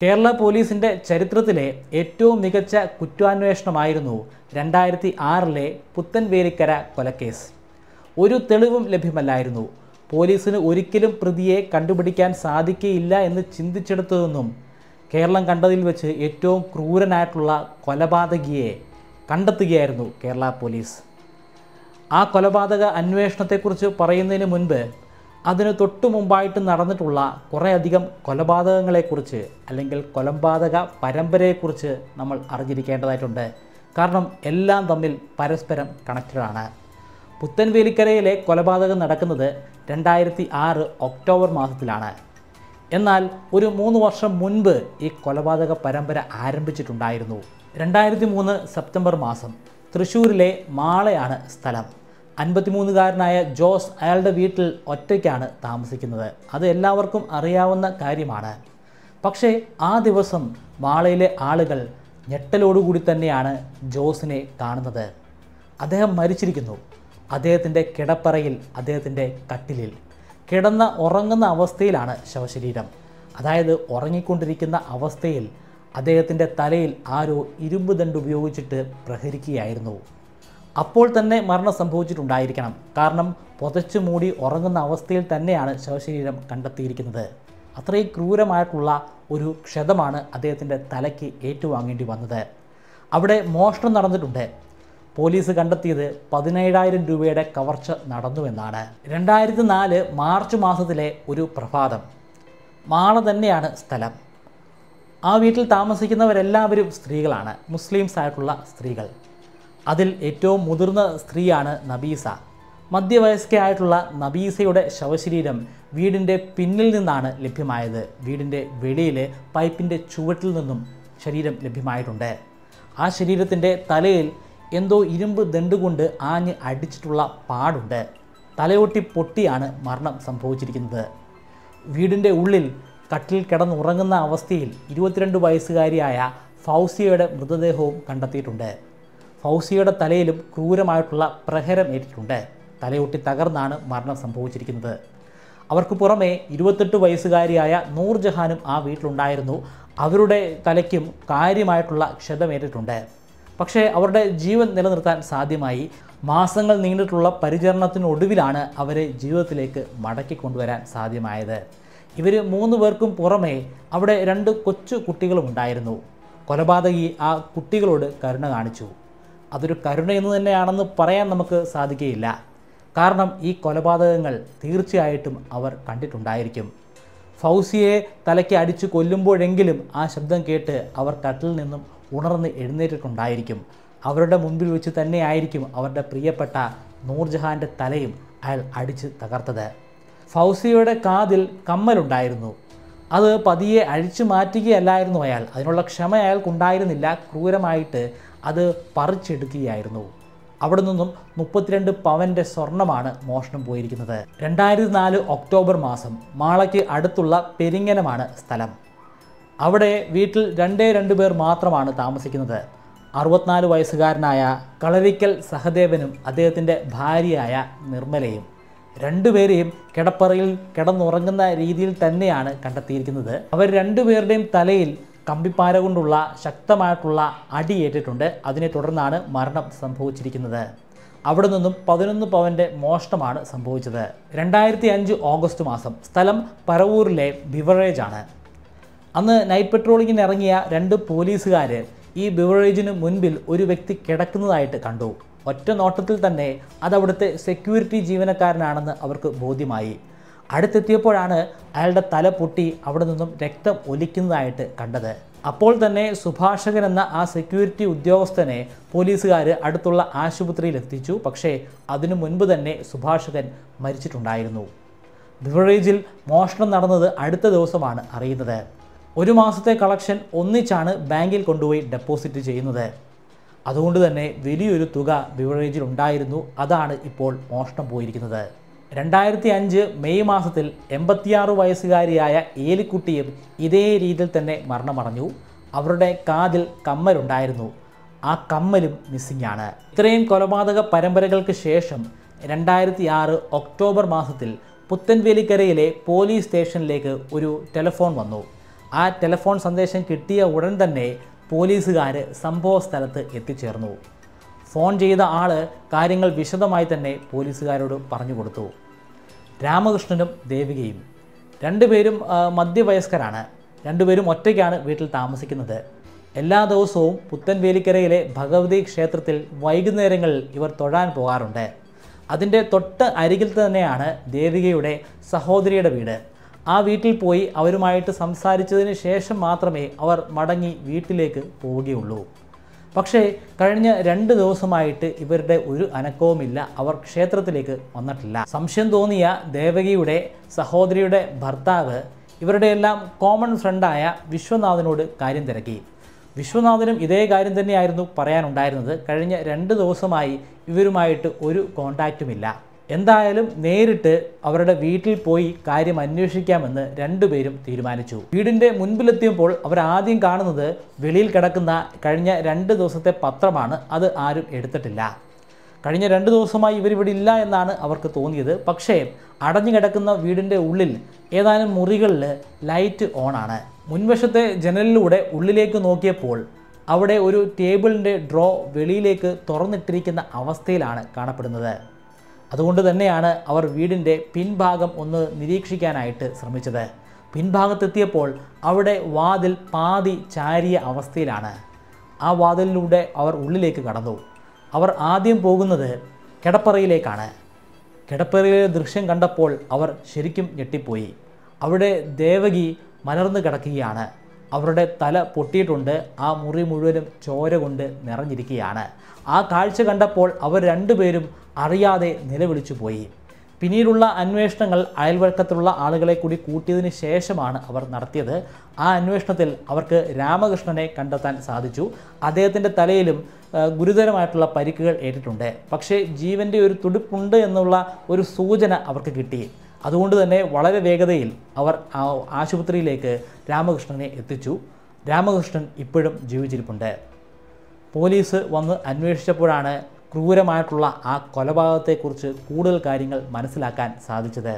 കേരള പോലീസിന്റെ ചരിത്രത്തിലെ ഏറ്റവും മികച്ച കുറ്റാന്വേഷണമായിരുന്നു 2006 പുത്തൻവേലിക്കര കൊലക്കേസ്. ഒരു തെളിവും ലഭ്യമല്ലായിരുന്നു. പോലീസിന് ഒരിക്കലും പ്രതിയെ കണ്ടുപിടിക്കാൻ സാധിക്കുകയില്ല എന്ന് ചിന്തിച്ചെടുത്തതെന്നും കേരളം കണ്ടതിൽ വെച്ച് ഏറ്റവും ക്രൂരനായിട്ടുള്ള കൊലപാതകിയെ കണ്ടെത്തുകയായിരുന്നു കേരള പോലീസ്. ആ കൊലപാതക അന്വേഷണത്തെക്കുറിച്ച് പറയുന്നതിന് മുൻപ് അതിന് തൊട്ടു മുമ്പായിട്ട് നടന്നിട്ടുള്ള കുറേയധികം കൊലപാതകങ്ങളെക്കുറിച്ച് അല്ലെങ്കിൽ കൊലപാതക പരമ്പരയെക്കുറിച്ച് നമ്മൾ അറിഞ്ഞിരിക്കേണ്ടതായിട്ടുണ്ട്. കാരണം എല്ലാം തമ്മിൽ പരസ്പരം കണക്റ്റഡാണ്. പുത്തൻവേലിക്കരയിലെ കൊലപാതകം നടക്കുന്നത് 2006 ഒക്ടോബർ മാസത്തിലാണ്. എന്നാൽ ഒരു 3 വർഷം മുൻപ് ഈ കൊലപാതക പരമ്പര ആരംഭിച്ചിട്ടുണ്ടായിരുന്നു. 2003 സെപ്റ്റംബർ മാസം തൃശ്ശൂരിലെ മാളയാണ് സ്ഥലം. 53-കാരനായ ജോസ് അയാളുടെ വീട്ടിൽ ഒറ്റയ്ക്കാണ് താമസിക്കുന്നത്. അത് എല്ലാവർക്കും അറിയാവുന്ന കാര്യമാണ്. പക്ഷേ ആ ദിവസം മാളയിലെ ആളുകൾ ഞെട്ടലോടുകൂടി തന്നെയാണ് ജോസിനെ കാണുന്നത്. അദ്ദേഹം മരിച്ചിരിക്കുന്നു. അദ്ദേഹത്തിൻ്റെ കിടപ്പറയിൽ, അദ്ദേഹത്തിൻ്റെ കട്ടിലിൽ ഉറങ്ങുന്ന അവസ്ഥയിലാണ് ശവശരീരം. അതായത് ഉറങ്ങിക്കൊണ്ടിരിക്കുന്ന അവസ്ഥയിൽ അദ്ദേഹത്തിൻ്റെ തലയിൽ ആരോ ഇരുമ്പ് ദണ്ട് ഉപയോഗിച്ചിട്ട് പ്രഹരിക്കുകയായിരുന്നു. അപ്പോൾ തന്നെ മരണം സംഭവിച്ചിട്ടുണ്ടായിരിക്കണം. കാരണം പുതച്ചു മൂടി ഉറങ്ങുന്ന അവസ്ഥയിൽ തന്നെയാണ് ശവശരീരം കണ്ടെത്തിയിരിക്കുന്നത്. അത്രയും ക്രൂരമായിട്ടുള്ള ഒരു ക്ഷതമാണ് അദ്ദേഹത്തിൻ്റെ തലയ്ക്ക് ഏറ്റുവാങ്ങേണ്ടി വന്നത്. അവിടെ മോഷണം നടന്നിട്ടുണ്ട്. പോലീസ് കണ്ടെത്തിയത് 17,000 രൂപയുടെ കവർച്ച നടന്നുവെന്നാണ്. 2004 മാർച്ച് മാസത്തിലെ ഒരു പ്രഭാതം. മാള തന്നെയാണ് സ്ഥലം. ആ വീട്ടിൽ താമസിക്കുന്നവരെല്ലാവരും സ്ത്രീകളാണ്, മുസ്ലിംസ് ആയിട്ടുള്ള സ്ത്രീകൾ. അതിൽ ഏറ്റവും മുതിർന്ന സ്ത്രീയാണ് നബീസ. മധ്യവയസ്കയായിട്ടുള്ള നബീസയുടെ ശവശരീരം വീടിൻ്റെ പിന്നിൽ നിന്നാണ് ലഭ്യമായത്. വീടിൻ്റെ വെളിയിൽ പൈപ്പിൻ്റെ ചുവട്ടിൽ നിന്നും ശരീരം ലഭ്യമായിട്ടുണ്ട്. ആ ശരീരത്തിൻ്റെ തലയിൽ എന്തോ ഇരുമ്പ് ദണ്ടുകൊണ്ട് ആഞ്ഞ് അടിച്ചിട്ടുള്ള പാടുണ്ട്. തലയൊട്ടി പൊട്ടിയാണ് മരണം സംഭവിച്ചിരിക്കുന്നത്. വീടിൻ്റെ ഉള്ളിൽ കട്ടിൽ കിടന്നുറങ്ങുന്ന അവസ്ഥയിൽ 22 വയസ്സുകാരിയായ ഫൗസിയയുടെ മൃതദേഹവും കണ്ടെത്തിയിട്ടുണ്ട്. ഫൗസിയയുടെ തലയിലും ക്രൂരമായിട്ടുള്ള പ്രഹരം ഏറ്റിട്ടുണ്ട്. തലയൊട്ടി തകർന്നാണ് മരണം സംഭവിച്ചിരിക്കുന്നത്. അവർക്ക് പുറമെ 28 വയസ്സുകാരിയായ നൂർജഹാനും ആ വീട്ടിലുണ്ടായിരുന്നു. അവരുടെ തലയ്ക്കും കാര്യമായിട്ടുള്ള ക്ഷതമേറ്റിട്ടുണ്ട്. പക്ഷേ അവരുടെ ജീവൻ നിലനിർത്താൻ സാധ്യമായി. മാസങ്ങൾ നീണ്ടിട്ടുള്ള പരിചരണത്തിനൊടുവിലാണ് അവരെ ജീവിതത്തിലേക്ക് മടക്കി കൊണ്ടുവരാൻ സാധ്യമായത്. ഇവർ 3 പേർക്കും പുറമെ അവിടെ 2 കൊച്ചു കുട്ടികളും ഉണ്ടായിരുന്നു. കൊലപാതകി ആ കുട്ടികളോട് കരുണ കാണിച്ചു. അതൊരു കരുണയെന്ന് തന്നെയാണെന്ന് പറയാൻ നമുക്ക് സാധിക്കുകയില്ല. കാരണം ഈ കൊലപാതകങ്ങൾ തീർച്ചയായിട്ടും അവർ കണ്ടിട്ടുണ്ടായിരിക്കും. ഫൗസിയെ തലയ്ക്ക് അടിച്ചു കൊല്ലുമ്പോഴെങ്കിലും ആ ശബ്ദം കേട്ട് അവർ കട്ടിൽ നിന്നും ഉണർന്ന് എഴുന്നേറ്റിട്ടുണ്ടായിരിക്കും. അവരുടെ മുൻപിൽ വെച്ച് തന്നെയായിരിക്കും അവരുടെ പ്രിയപ്പെട്ട നൂർജഹാൻ്റെ തലയും അയാൾ അടിച്ച് തകർത്തത്. ഫൗസിയയുടെ കാതിൽ കമ്മലുണ്ടായിരുന്നു. അത് പതിയെ അഴിച്ചു മാറ്റുകയല്ലായിരുന്നു അയാൾ. അതിനുള്ള ക്ഷമ അയാൾക്കുണ്ടായിരുന്നില്ല. ക്രൂരമായിട്ട് അത് പറിച്ചെടുക്കുകയായിരുന്നു. അവിടെ നിന്നും 32 പവൻ്റെ സ്വർണ്ണമാണ് മോഷണം പോയിരിക്കുന്നത്. 2004 ഒക്ടോബർ മാസം മാളയ്ക്ക് അടുത്തുള്ള പെരിങ്ങനമാണ് സ്ഥലം. അവിടെ വീട്ടിൽ 2 പേർ മാത്രമാണ് താമസിക്കുന്നത്. 64 വയസ്സുകാരനായ കളരിക്കൽ സഹദേവനും അദ്ദേഹത്തിൻ്റെ ഭാര്യയായ നിർമ്മലയും. 2 പേരെയും കിടപ്പറയിൽ കിടന്നുറങ്ങുന്ന രീതിയിൽ തന്നെയാണ് കണ്ടെത്തിയിരിക്കുന്നത്. അവർ 2 പേരുടെയും തലയിൽ കമ്പിപ്പാര കൊണ്ടുള്ള ശക്തമായിട്ടുള്ള അടിയേറ്റിട്ടുണ്ട്. അതിനെ തുടർന്നാണ് മരണം സംഭവിച്ചിരിക്കുന്നത്. അവിടെ നിന്നും 11 പവൻ്റെ മോഷണമാണ് സംഭവിച്ചത്. 2005 ഓഗസ്റ്റ് മാസം. സ്ഥലം പരവൂരിലെ ബിവറേജ് ആണ്. അന്ന് നൈറ്റ് പെട്രോളിങ്ങിന് ഇറങ്ങിയ 2 പോലീസുകാർ ഈ ബിവറേജിന് മുൻപിൽ ഒരു വ്യക്തി കിടക്കുന്നതായിട്ട് കണ്ടു. ഒറ്റ നോട്ടത്തിൽ തന്നെ അതവിടുത്തെ സെക്യൂരിറ്റി ജീവനക്കാരനാണെന്ന് അവർക്ക് ബോധ്യമായി. അടുത്തെത്തിയപ്പോഴാണ് അയാളുടെ തല പൊട്ടി അവിടെ നിന്നും രക്തം ഒലിക്കുന്നതായിട്ട് കണ്ടത്. അപ്പോൾ തന്നെ സുഭാഷകൻ എന്ന ആ സെക്യൂരിറ്റി ഉദ്യോഗസ്ഥനെ പോലീസുകാർ അടുത്തുള്ള ആശുപത്രിയിൽ എത്തിച്ചു. പക്ഷേ അതിനു മുൻപ് തന്നെ സുഭാഷകൻ മരിച്ചിട്ടുണ്ടായിരുന്നു. ബിവറേജിൽ മോഷണം നടന്നത് അടുത്ത ദിവസമാണ് അറിയുന്നത്. 1 മാസത്തെ കളക്ഷൻ ഒന്നിച്ചാണ് ബാങ്കിൽ കൊണ്ടുപോയി ഡെപ്പോസിറ്റ് ചെയ്യുന്നത്. അതുകൊണ്ട് തന്നെ വലിയൊരു തുക ബിവറേജിൽ ഉണ്ടായിരുന്നു. അതാണ് ഇപ്പോൾ മോഷണം പോയിരിക്കുന്നത്. 2005 മെയ് മാസത്തിൽ 86 വയസ്സുകാരിയായ ഏലിക്കുട്ടിയും ഇതേ രീതിയിൽ തന്നെ മരണമടഞ്ഞു. അവരുടെ കാതിൽ കമ്മലുണ്ടായിരുന്നു. ആ കമ്മലും മിസ്സിംഗ് ആണ്. ഇത്രയും കൊലപാതക പരമ്പരകൾക്ക് ശേഷം 2006 ഒക്ടോബർ മാസത്തിൽ പുത്തൻവേലിക്കരയിലെ പോലീസ് സ്റ്റേഷനിലേക്ക് ഒരു ടെലിഫോൺ വന്നു. ആ ടെലിഫോൺ സന്ദേശം കിട്ടിയ ഉടൻ തന്നെ പോലീസുകാർ സംഭവ സ്ഥലത്ത് എത്തിച്ചേർന്നു. ഫോൺ ചെയ്ത ആൾ കാര്യങ്ങൾ വിശദമായി തന്നെ പോലീസുകാരോട് പറഞ്ഞു കൊടുത്തു. രാമകൃഷ്ണനും ദേവികയും രണ്ടുപേരും മധ്യവയസ്കരാണ്. രണ്ടുപേരും ഒറ്റയ്ക്കാണ് വീട്ടിൽ താമസിക്കുന്നത്. എല്ലാ ദിവസവും പുത്തൻവേലിക്കരയിലെ ഭഗവതി ക്ഷേത്രത്തിൽ വൈകുന്നേരങ്ങളിൽ ഇവർ തൊഴാൻ പോകാറുണ്ട്. അതിൻ്റെ തൊട്ട് അരികിൽ തന്നെയാണ് ദേവികയുടെ സഹോദരിയുടെ വീട്. ആ വീട്ടിൽ പോയി അവരുമായിട്ട് സംസാരിച്ചതിന് ശേഷം മാത്രമേ അവർ മടങ്ങി വീട്ടിലേക്ക് പോവുകയുള്ളൂ. പക്ഷേ കഴിഞ്ഞ 2 ദിവസമായിട്ട് ഇവരുടെ ഒരു അനക്കവുമില്ല. അവർ ക്ഷേത്രത്തിലേക്ക് വന്നിട്ടില്ല. സംശയം തോന്നിയ ദേവകിയുടെ സഹോദരിയുടെ ഭർത്താവ് ഇവരുടെയെല്ലാം കോമൺ ഫ്രണ്ടായ വിശ്വനാഥനോട് കാര്യം തിരക്കി. വിശ്വനാഥനും ഇതേ കാര്യം തന്നെയായിരുന്നു പറയാനുണ്ടായിരുന്നത്. കഴിഞ്ഞ 2 ദിവസമായി ഇവരുമായിട്ട് ഒരു കോണ്ടാക്റ്റുമില്ല. എന്തായാലും നേരിട്ട് അവരുടെ വീട്ടിൽ പോയി കാര്യം അന്വേഷിക്കാമെന്ന് രണ്ടുപേരും തീരുമാനിച്ചു. വീടിൻ്റെ മുൻപിലെത്തിയപ്പോൾ അവർ ആദ്യം കാണുന്നത് വെളിയിൽ കിടക്കുന്ന കഴിഞ്ഞ 2 ദിവസത്തെ പത്രമാണ്. അത് ആരും എടുത്തിട്ടില്ല. കഴിഞ്ഞ 2 ദിവസമായി ഇവരിവിടെ ഇല്ല എന്നാണ് അവർക്ക് തോന്നിയത്. പക്ഷേ അടഞ്ഞു കിടക്കുന്ന വീടിൻ്റെ ഉള്ളിൽ ഏതാനും മുറികളിൽ ലൈറ്റ് ഓണാണ്. മുൻവശത്തെ ജനലിലൂടെ ഉള്ളിലേക്ക് നോക്കിയപ്പോൾ അവിടെ ഒരു ടേബിളിൻ്റെ ഡ്രോ വെളിയിലേക്ക് തുറന്നിട്ടിരിക്കുന്ന അവസ്ഥയിലാണ് കാണപ്പെടുന്നത്. അതുകൊണ്ട് തന്നെയാണ് അവർ വീടിൻ്റെ പിൻഭാഗം ഒന്ന് നിരീക്ഷിക്കാനായിട്ട് ശ്രമിച്ചത്. പിൻഭാഗത്തെത്തിയപ്പോൾ അവിടെ വാതിൽ പാതി ചാരിയ അവസ്ഥയിലാണ്. ആ വാതിലിലൂടെ അവർ ഉള്ളിലേക്ക് കടന്നു. അവർ ആദ്യം പോകുന്നത് കിടപ്പറയിലേക്കാണ്. കിടപ്പറയിലെ ദൃശ്യം കണ്ടപ്പോൾ അവർ ശരിക്കും ഞെട്ടിപ്പോയി. അവിടെ ദേവകി മലർന്നു കിടക്കുകയാണ്. അവരുടെ തല പൊട്ടിയിട്ടുണ്ട്. ആ മുറി മുഴുവനും ചോര കൊണ്ട് നിറഞ്ഞിരിക്കുകയാണ്. ആ കാഴ്ച കണ്ടപ്പോൾ അവർ രണ്ടുപേരും അറിയാതെ നിലവിളിച്ചു പോയി. പിന്നീടുള്ള അന്വേഷണങ്ങൾ അയൽവക്കത്തുള്ള ആളുകളെ കൂടി കൂട്ടിയതിന് ശേഷമാണ് അവർ നടത്തിയത്. ആ അന്വേഷണത്തിൽ അവർക്ക് രാമകൃഷ്ണനെ കണ്ടെത്താൻ സാധിച്ചു. അദ്ദേഹത്തിൻ്റെ തലയിലും ഗുരുതരമായിട്ടുള്ള പരിക്കുകൾ ഏറ്റിട്ടുണ്ട്. പക്ഷേ ജീവൻ്റെ ഒരു തുടിപ്പുണ്ട് എന്നുള്ള ഒരു സൂചന അവർക്ക് കിട്ടി. അതുകൊണ്ട് തന്നെ വളരെ വേഗതയിൽ അവർ ആശുപത്രിയിലേക്ക് രാമകൃഷ്ണനെ എത്തിച്ചു. രാമകൃഷ്ണൻ ഇപ്പോഴും ജീവിച്ചിരിപ്പുണ്ട്. പോലീസ് വന്ന് അന്വേഷിച്ചപ്പോഴാണ് ക്രൂരമായിട്ടുള്ള ആ കൊലപാതകത്തെക്കുറിച്ച് കൂടുതൽ കാര്യങ്ങൾ മനസ്സിലാക്കാൻ സാധിച്ചത്.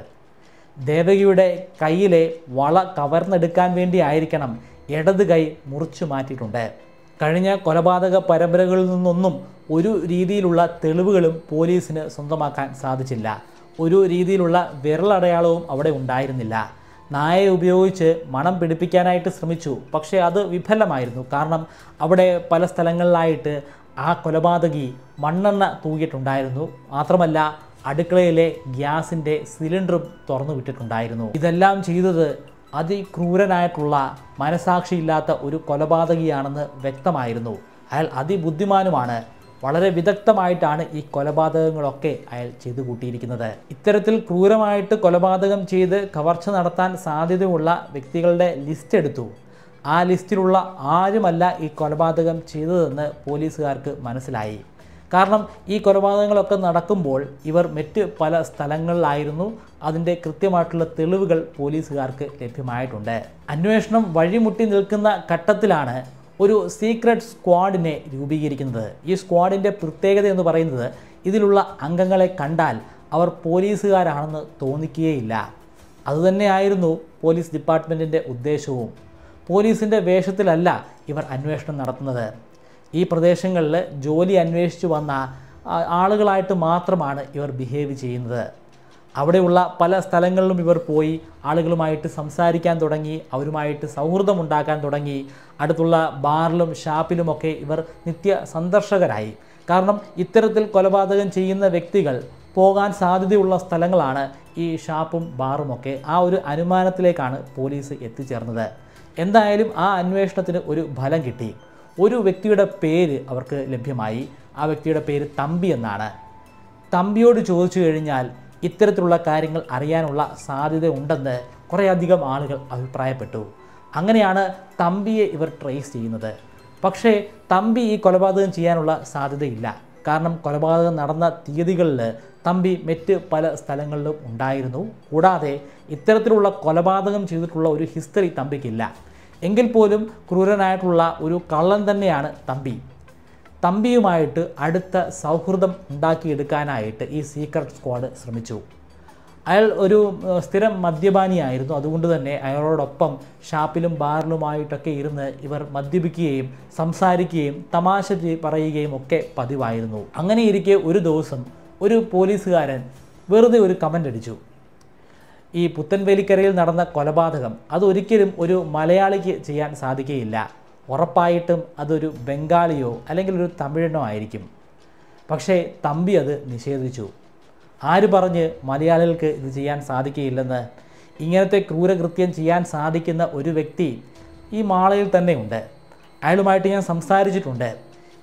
ദേവകിയുടെ കയ്യിലെ വള കവർന്നെടുക്കാൻ വേണ്ടിയായിരിക്കണം ഇടത് കൈ മുറിച്ചു മാറ്റിയിട്ടുണ്ട്. കഴിഞ്ഞ കൊലപാതക പരമ്പരകളിൽ നിന്നൊന്നും ഒരു രീതിയിലുള്ള തെളിവുകളും പോലീസിന് സ്വന്തമാക്കാൻ സാധിച്ചില്ല. ഒരു രീതിയിലുള്ള വിരലടയാളവും അവിടെ ഉണ്ടായിരുന്നില്ല. നായയെ ഉപയോഗിച്ച് മണം പിടിപ്പിക്കാനായിട്ട് ശ്രമിച്ചു. പക്ഷേ അത് വിഫലമായിരുന്നു. കാരണം അവിടെ പല സ്ഥലങ്ങളിലായിട്ട് ആ കൊലപാതകി മണ്ണെണ്ണ തൂകിയിട്ടുണ്ടായിരുന്നു. മാത്രമല്ല അടുക്കളയിലെ ഗ്യാസിൻ്റെ സിലിണ്ടറും തുറന്നു വിട്ടിട്ടുണ്ടായിരുന്നു. ഇതെല്ലാം ചെയ്തത് അതിക്രൂരനായിട്ടുള്ള മനസാക്ഷിയില്ലാത്ത ഒരു കൊലപാതകിയാണെന്ന് വ്യക്തമായിരുന്നു. അയാൾ അതിബുദ്ധിമാനുമാണ്. വളരെ വിദഗ്ധമായിട്ടാണ് ഈ കൊലപാതകങ്ങളൊക്കെ അയാൾ ചെയ്തു കൂട്ടിയിരിക്കുന്നത്. ഇത്തരത്തിൽ ക്രൂരമായിട്ട് കൊലപാതകം ചെയ്ത് കവർച്ച നടത്താൻ സാധ്യതയുള്ള വ്യക്തികളുടെ ലിസ്റ്റ് എടുത്തു. ആ ലിസ്റ്റിലുള്ള ആരുമല്ല ഈ കൊലപാതകം ചെയ്തതെന്ന് പോലീസുകാർക്ക് മനസ്സിലായി. കാരണം ഈ കൊലപാതകങ്ങളൊക്കെ നടക്കുമ്പോൾ ഇവർ മറ്റ് പല സ്ഥലങ്ങളിലായിരുന്നു. അതിൻ്റെ കൃത്യമായിട്ടുള്ള തെളിവുകൾ പോലീസുകാർക്ക് ലഭ്യമായിട്ടുണ്ട്. അന്വേഷണം വഴിമുട്ടി നിൽക്കുന്ന ഘട്ടത്തിലാണ് ഒരു സീക്രട്ട് സ്ക്വാഡിനെ രൂപീകരിക്കുന്നത്. ഈ സ്ക്വാഡിൻ്റെ പ്രത്യേകത എന്ന് പറയുന്നത് ഇതിലുള്ള അംഗങ്ങളെ കണ്ടാൽ അവർ പോലീസുകാരാണെന്ന് തോന്നിക്കുകയില്ല. അതുതന്നെയായിരുന്നു പോലീസ് ഡിപ്പാർട്ട്മെൻറ്റിൻ്റെ ഉദ്ദേശവും. പോലീസിൻ്റെ വേഷത്തിലല്ല ഇവർ അന്വേഷണം നടത്തുന്നത്. ഈ പ്രദേശങ്ങളിൽ ജോലി അന്വേഷിച്ച് വന്ന ആളുകളായിട്ട് മാത്രമാണ് ഇവർ ബിഹേവ് ചെയ്യുന്നത്. അവിടെയുള്ള പല സ്ഥലങ്ങളിലും ഇവർ പോയി ആളുകളുമായിട്ട് സംസാരിക്കാൻ തുടങ്ങി. അവരുമായിട്ട് സൗഹൃദമുണ്ടാക്കാൻ തുടങ്ങി. അടുത്തുള്ള ബാറിലും ഷാപ്പിലുമൊക്കെ ഇവർ നിത്യ സന്ദർശകരായി. കാരണം ഇത്തരത്തിൽ കൊലപാതകം ചെയ്യുന്ന വ്യക്തികൾ പോകാൻ സാധ്യതയുള്ള സ്ഥലങ്ങളാണ് ഈ ഷാപ്പും ബാറുമൊക്കെ. ആ ഒരു അനുമാനത്തിലേക്കാണ് പോലീസ് എത്തിച്ചേർന്നത്. എന്തായാലും ആ അന്വേഷണത്തിന് ഒരു ഫലം കിട്ടി. ഒരു വ്യക്തിയുടെ പേര് അവർക്ക് ലഭ്യമായി. ആ വ്യക്തിയുടെ പേര് തമ്പി എന്നാണ്. തമ്പിയോട് ചോദിച്ചു കഴിഞ്ഞാൽ ഇത്തരത്തിലുള്ള കാര്യങ്ങൾ അറിയാനുള്ള സാധ്യത ഉണ്ടെന്ന് കുറേയധികം ആളുകൾ അഭിപ്രായപ്പെട്ടു. അങ്ങനെയാണ് തമ്പിയെ ഇവർ ട്രേസ് ചെയ്യുന്നത്. പക്ഷേ തമ്പി ഈ കൊലപാതകം ചെയ്യാനുള്ള സാധ്യതയില്ല. കാരണം കൊലപാതകം നടന്ന തീയതികളിൽ തമ്പി മറ്റ് പല സ്ഥലങ്ങളിലും ഉണ്ടായിരുന്നു. കൂടാതെ ഇത്തരത്തിലുള്ള കൊലപാതകം ചെയ്തിട്ടുള്ള ഒരു ഹിസ്റ്ററി തമ്പിക്കില്ല. എങ്കിൽ പോലും ക്രൂരനായിട്ടുള്ള ഒരു കള്ളൻ തന്നെയാണ് തമ്പി. തമ്പിയുമായിട്ട് അടുത്ത സൗഹൃദം ഉണ്ടാക്കിയെടുക്കാനായിട്ട് ഈ സീക്രട്ട് സ്ക്വാഡ് ശ്രമിച്ചു. അയാൾ ഒരു സ്ഥിരം മദ്യപാനിയായിരുന്നു. അതുകൊണ്ട് തന്നെ അയാളോടൊപ്പം ഷാപ്പിലും ബാറിലുമായിട്ടൊക്കെ ഇരുന്ന് ഇവർ മദ്യപിക്കുകയും സംസാരിക്കുകയും തമാശ പറയുകയും ഒക്കെ പതിവായിരുന്നു. അങ്ങനെ ഇരിക്കെ ഒരു ദിവസം ഒരു പോലീസുകാരൻ വെറുതെ ഒരു കമൻ്റ് അടിച്ചു. ഈ പുത്തൻവേലിക്കരയിൽ നടന്ന കൊലപാതകം അതൊരിക്കലും ഒരു മലയാളിക്ക് ചെയ്യാൻ സാധിക്കുകയില്ല, ഉറപ്പായിട്ടും അതൊരു ബംഗാളിയോ അല്ലെങ്കിൽ ഒരു തമിഴനോ ആയിരിക്കും. പക്ഷേ തമ്പി അത് നിഷേധിച്ചു. ആര് പറഞ്ഞ് മലയാളികൾക്ക് ഇത് ചെയ്യാൻ സാധിക്കുകയില്ലെന്ന്? ഇങ്ങനത്തെ ക്രൂരകൃത്യം ചെയ്യാൻ സാധിക്കുന്ന ഒരു വ്യക്തി ഈ മാളയിൽ തന്നെയുണ്ട്. അയാളുമായിട്ട് ഞാൻ സംസാരിച്ചിട്ടുണ്ട്.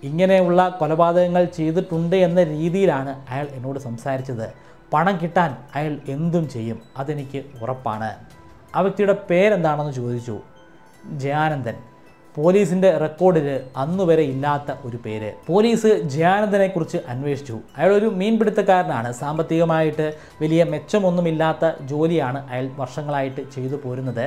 ഇങ്ങനെയുള്ള കൊലപാതകങ്ങൾ ചെയ്തിട്ടുണ്ട് എന്ന രീതിയിലാണ് അയാൾ എന്നോട് സംസാരിച്ചത്. പണം കിട്ടാൻ അയാൾ എന്തും ചെയ്യും, അതെനിക്ക് ഉറപ്പാണ്. ആ വ്യക്തിയുടെ പേരെന്താണെന്ന് ചോദിച്ചു. ജയാനന്ദൻ. പോലീസിൻ്റെ റെക്കോർഡിൽ അന്നുവരെ ഇല്ലാത്ത ഒരു പേര്. പോലീസ് ജയാനന്ദനെക്കുറിച്ച് അന്വേഷിച്ചു. അയാളൊരു മീൻപിടുത്തക്കാരനാണ്. സാമ്പത്തികമായിട്ട് വലിയ മെച്ചമൊന്നുമില്ലാത്ത ജോലിയാണ് അയാൾ വർഷങ്ങളായിട്ട് ചെയ്തു പോരുന്നത്.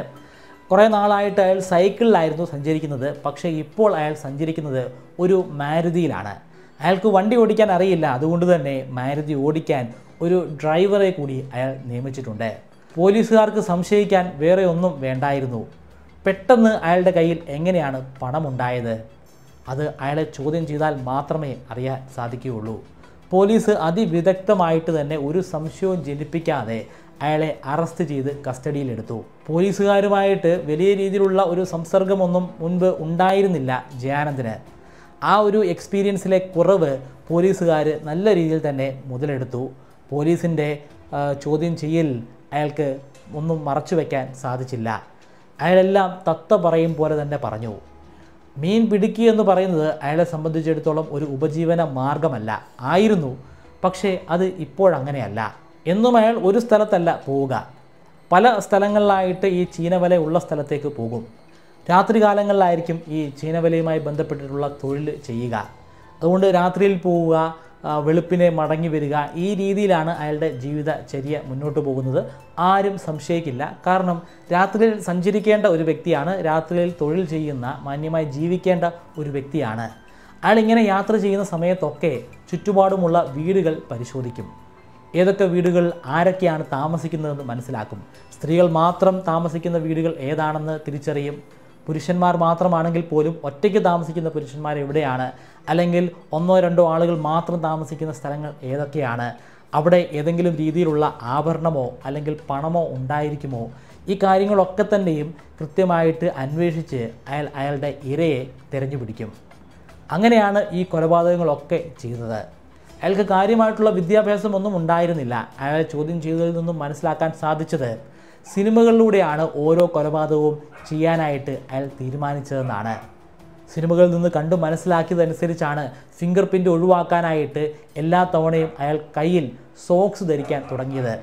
കുറേ നാളായിട്ട് അയാൾ സൈക്കിളിലായിരുന്നു സഞ്ചരിക്കുന്നത്. പക്ഷേ ഇപ്പോൾ അയാൾ സഞ്ചരിക്കുന്നത് ഒരു മാരുതിയിലാണ്. അയാൾക്ക് വണ്ടി ഓടിക്കാൻ അറിയില്ല. അതുകൊണ്ട് തന്നെ മാരുതി ഓടിക്കാൻ ഒരു ഡ്രൈവറെ കൂടി അയാൾ നിയമിച്ചിട്ടുണ്ട്. പോലീസുകാർക്ക് സംശയിക്കാൻ വേറെ ഒന്നും വേണ്ടായിരുന്നു. പെട്ടെന്ന് അയാളുടെ കയ്യിൽ എങ്ങനെയാണ് പണമുണ്ടായത്? അത് അയാളെ ചോദ്യം ചെയ്താൽ മാത്രമേ അറിയാൻ സാധിക്കുകയുള്ളൂ. പോലീസ് അതിവിദഗ്ധമായിട്ട് തന്നെ ഒരു സംശയവും ജനിപ്പിക്കാതെ അയാളെ അറസ്റ്റ് ചെയ്ത് കസ്റ്റഡിയിലെടുത്തു. പോലീസുകാരുമായിട്ട് വലിയ രീതിയിലുള്ള ഒരു സംസർഗമൊന്നും മുൻപ് ഉണ്ടായിരുന്നില്ല ജയാനന്ദന്. ആ ഒരു എക്സ്പീരിയൻസിലെ കുറവ് പോലീസുകാർ നല്ല രീതിയിൽ തന്നെ മുതലെടുത്തു. പോലീസിൻ്റെ ചോദ്യം ചെയ്യൽ അയാൾക്ക് ഒന്നും മറച്ചു വയ്ക്കാൻ സാധിച്ചില്ല. അയാളെല്ലാം തത്ത പറയും പോലെ തന്നെ പറഞ്ഞു. മീൻ പിടിക്കുക എന്ന് പറയുന്നത് അയാളെ സംബന്ധിച്ചിടത്തോളം ഒരു ഉപജീവന മാർഗമല്ല ആയിരുന്നു. പക്ഷേ അത് ഇപ്പോഴങ്ങനെയല്ല. എന്നും അയാൾ ഒരു സ്ഥലത്തല്ല പോവുക, പല സ്ഥലങ്ങളിലായിട്ട് ഈ ചീനവല ഉള്ള സ്ഥലത്തേക്ക് പോകും. രാത്രികാലങ്ങളിലായിരിക്കും ഈ ചീനവലയുമായി ബന്ധപ്പെട്ടിട്ടുള്ള തൊഴിൽ ചെയ്യുക. അതുകൊണ്ട് രാത്രിയിൽ പോവുക, വെളുപ്പിനെ മടങ്ങി വരിക, ഈ രീതിയിലാണ് അയാളുടെ ജീവിതചര്യ മുന്നോട്ട് പോകുന്നത്. ആരും സംശയിക്കില്ല. കാരണം രാത്രിയിൽ സഞ്ചരിക്കേണ്ട ഒരു വ്യക്തിയാണ്, രാത്രിയിൽ തൊഴിൽ ചെയ്യുന്ന മാന്യമായി ജീവിക്കേണ്ട ഒരു വ്യക്തിയാണ്. അയാൾ ഇങ്ങനെ യാത്ര ചെയ്യുന്ന സമയത്തൊക്കെ ചുറ്റുപാടുമുള്ള വീടുകൾ പരിശോധിക്കും. ഏതൊക്കെ വീടുകൾ ആരൊക്കെയാണ് താമസിക്കുന്നതെന്ന് മനസ്സിലാക്കും. സ്ത്രീകൾ മാത്രം താമസിക്കുന്ന വീടുകൾ ഏതാണെന്ന് തിരിച്ചറിയും. പുരുഷന്മാർ മാത്രമാണെങ്കിൽ പോലും ഒറ്റയ്ക്ക് താമസിക്കുന്ന പുരുഷന്മാർ എവിടെയാണ്, അല്ലെങ്കിൽ ഒന്നോ രണ്ടോ ആളുകൾ മാത്രം താമസിക്കുന്ന സ്ഥലങ്ങൾ ഏതൊക്കെയാണ്, അവിടെ ഏതെങ്കിലും രീതിയിലുള്ള ആഭരണമോ അല്ലെങ്കിൽ പണമോ ഉണ്ടായിരിക്കുമോ, ഈ കാര്യങ്ങളൊക്കെ തന്നെയും കൃത്യമായിട്ട് അന്വേഷിച്ച് അയാളുടെ ഇരയെ തിരഞ്ഞുപിടിക്കും. അങ്ങനെയാണ് ഈ കൊലപാതകങ്ങളൊക്കെ ചെയ്തത്. അയാൾക്ക് കാര്യമായിട്ടുള്ള വിദ്യാഭ്യാസമൊന്നും ഉണ്ടായിരുന്നില്ല. അയാളെ ചോദ്യം ചെയ്തതിൽ നിന്നും മനസ്സിലാക്കാൻ സാധിച്ചത് സിനിമകളിലൂടെയാണ് ഓരോ കൊലപാതകവും ചെയ്യാനായിട്ട് അയാൾ തീരുമാനിച്ചതെന്നാണ്. സിനിമകളിൽ നിന്ന് കണ്ടു മനസ്സിലാക്കിയതനുസരിച്ചാണ് ഫിംഗർ പ്രിൻ്റ് ഒഴിവാക്കാനായിട്ട് എല്ലാ തവണയും അയാൾ കയ്യിൽ സോക്സ് ധരിക്കാൻ തുടങ്ങിയത്.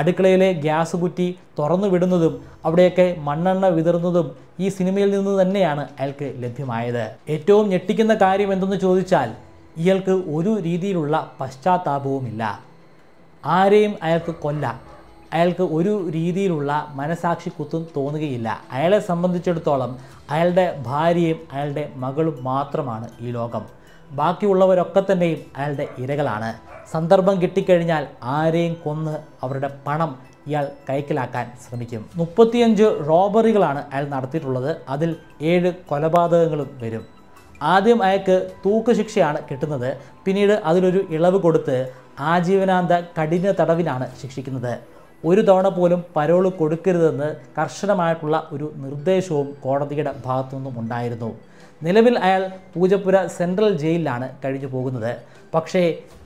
അടുക്കളയിലെ ഗ്യാസ് കുറ്റി തുറന്നു വിടുന്നതും അവിടെയൊക്കെ മണ്ണെണ്ണ വിതറുന്നതും ഈ സിനിമയിൽ നിന്ന് തന്നെയാണ് അയാൾക്ക് ലഭ്യമായത്. ഏറ്റവും ഞെട്ടിക്കുന്ന കാര്യം എന്തെന്ന് ചോദിച്ചാൽ ഇയാൾക്ക് ഒരു രീതിയിലുള്ള പശ്ചാത്താപവുമില്ല. ആരെയും അയാൾക്ക് കൊല്ലാം, അയാൾക്ക് ഒരു രീതിയിലുള്ള മനസാക്ഷി കുത്തും തോന്നുകയില്ല. അയാളെ സംബന്ധിച്ചിടത്തോളം അയാളുടെ ഭാര്യയും അയാളുടെ മകളും മാത്രമാണ് ഈ ലോകം. ബാക്കിയുള്ളവരൊക്കെ തന്നെയും അയാളുടെ ഇരകളാണ്. സന്ദർഭം കിട്ടിക്കഴിഞ്ഞാൽ ആരെയും കൊന്ന് അവരുടെ പണം ഇയാൾ കൈക്കലാക്കാൻ ശ്രമിക്കും. 35 റോബറികളാണ് അയാൾ നടത്തിയിട്ടുള്ളത്. അതിൽ 7 കൊലപാതകങ്ങളും വരും. ആദ്യം അയാൾക്ക് തൂക്കുശിക്ഷയാണ് കിട്ടുന്നത്. പിന്നീട് അതിലൊരു ഇളവ് കൊടുത്ത് ആജീവനാന്ത കഠിന തടവിനാണ് ശിക്ഷിക്കുന്നത്. ഒരു തവണ പോലും പരോൾ കൊടുക്കരുതെന്ന് കർശനമായിട്ടുള്ള ഒരു നിർദ്ദേശവും കോടതിയുടെ ഭാഗത്തു നിന്നും ഉണ്ടായിരുന്നു. നിലവിൽ അയാൾ പൂജപ്പുര സെൻട്രൽ ജയിലിലാണ് കഴിഞ്ഞു പോകുന്നത്. പക്ഷേ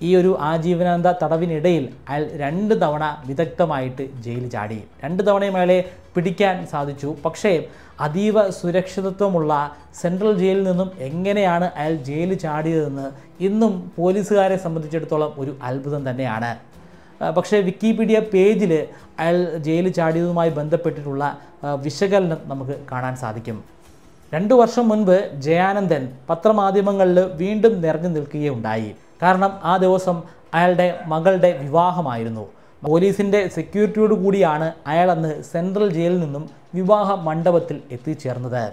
ഈ ഒരു ആജീവനാന്ത തടവിനിടയിൽ അയാൾ 2 തവണ വിദഗ്ധമായിട്ട് ജയിൽ ചാടി. 2 തവണയും അയാളെ പിടിക്കാൻ സാധിച്ചു. പക്ഷേ അതീവ സുരക്ഷിതത്വമുള്ള സെൻട്രൽ ജയിലിൽ നിന്നും എങ്ങനെയാണ് അയാൾ ജയിലിൽ ചാടിയതെന്ന് ഇന്നും പോലീസുകാരെ സംബന്ധിച്ചിടത്തോളം ഒരു അത്ഭുതം തന്നെയാണ്. പക്ഷേ വിക്കിപീഡിയ പേജിൽ അയാൾ ജയിലിൽ ചാടിയതുമായി ബന്ധപ്പെട്ടിട്ടുള്ള വിശകലനം നമുക്ക് കാണാൻ സാധിക്കും. 2 വർഷം മുൻപ് ജയാനന്ദൻ പത്രമാധ്യമങ്ങളിൽ വീണ്ടും നിറഞ്ഞു നിൽക്കുകയുണ്ടായി. കാരണം ആ ദിവസം അയാളുടെ മകളുടെ വിവാഹമായിരുന്നു. പോലീസിൻ്റെ സെക്യൂരിറ്റിയോട് കൂടിയാണ് അയാൾ അന്ന് സെൻട്രൽ ജയിലിൽ നിന്നും വിവാഹ മണ്ഡപത്തിൽ എത്തിച്ചേർന്നത്.